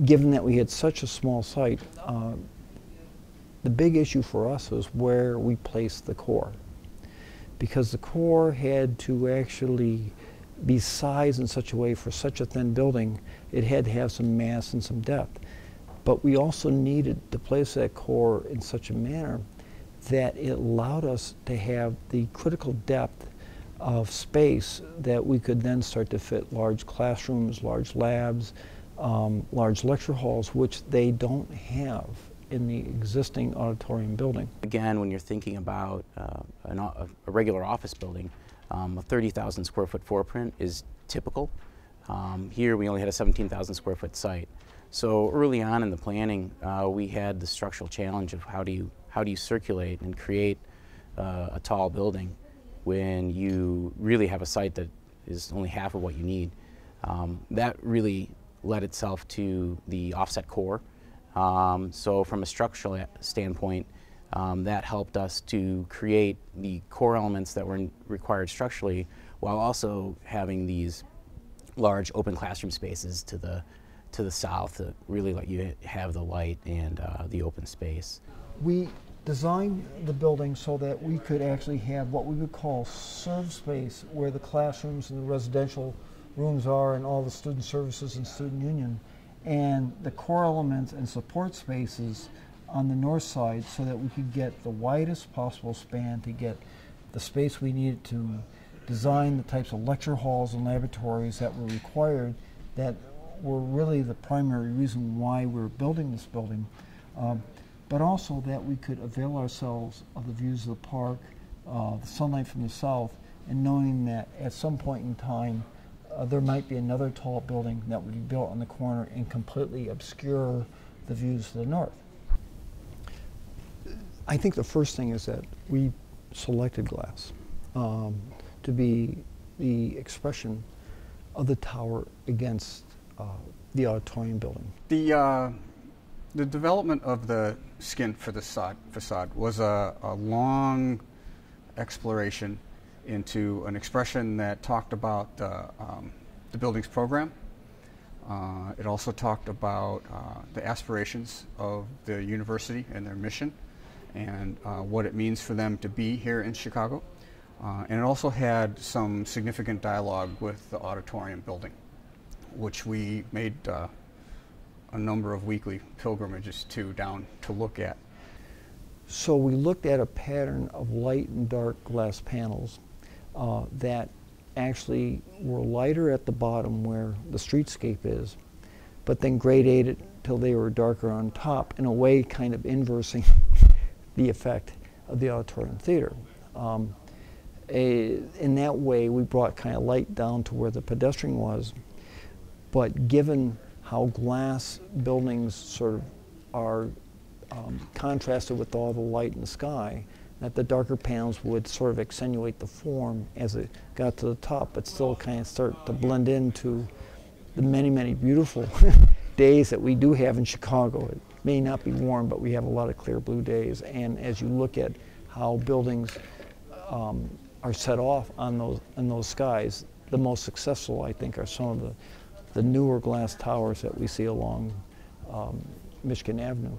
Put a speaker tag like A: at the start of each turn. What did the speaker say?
A: given that we had such a small site, the big issue for us was where we placed the core, because the core had to actually be sized in such a way for such a thin building, it had to have some mass and some depth. But we also needed to place that core in such a manner that it allowed us to have the critical depth of space that we could then start to fit large classrooms, large labs, large lecture halls, which they don't have in the existing auditorium building.
B: Again, when you're thinking about a regular office building, a 30,000 square foot footprint is typical. Here we only had a 17,000 square foot site. So early on in the planning, we had the structural challenge of how do you circulate and create a tall building when you really have a site that is only half of what you need. That really led itself to the offset core. So from a structural standpoint, that helped us to create the core elements that were required structurally, while also having these large open classroom spaces to the south that really let you have the light and the open space.
A: We designed the building so that we could actually have what we would call serve space, where the classrooms and the residential rooms are and all the student services and student union, and the core elements and support spaces on the north side, so that we could get the widest possible span to get the space we needed to design the types of lecture halls and laboratories that were required, that were really the primary reason why we were building this building, but also that we could avail ourselves of the views of the park, the sunlight from the south, and knowing that at some point in time there might be another tall building that would be built on the corner and completely obscure the views to the north. I think the first thing is that we selected glass to be the expression of the tower against the auditorium building.
C: The development of the skin for the facade was a long exploration into an expression that talked about the building's program. It also talked about the aspirations of the university and their mission, and what it means for them to be here in Chicago. And it also had some significant dialogue with the auditorium building, which we made a number of weekly pilgrimages down to look at.
A: So we looked at a pattern of light and dark glass panels that actually were lighter at the bottom where the streetscape is, but then gradated till they were darker on top, in a way kind of inversing the effect of the auditorium theater. In that way, we brought kind of light down to where the pedestrian was, but given how glass buildings sort of are contrasted with all the light in the sky, that the darker panels would sort of accentuate the form as it got to the top, but still kind of start to blend into the many, many beautiful days that we do have in Chicago. It may not be warm, but we have a lot of clear blue days. And as you look at how buildings are set off on those skies, the most successful, I think, are some of the newer glass towers that we see along Michigan Avenue.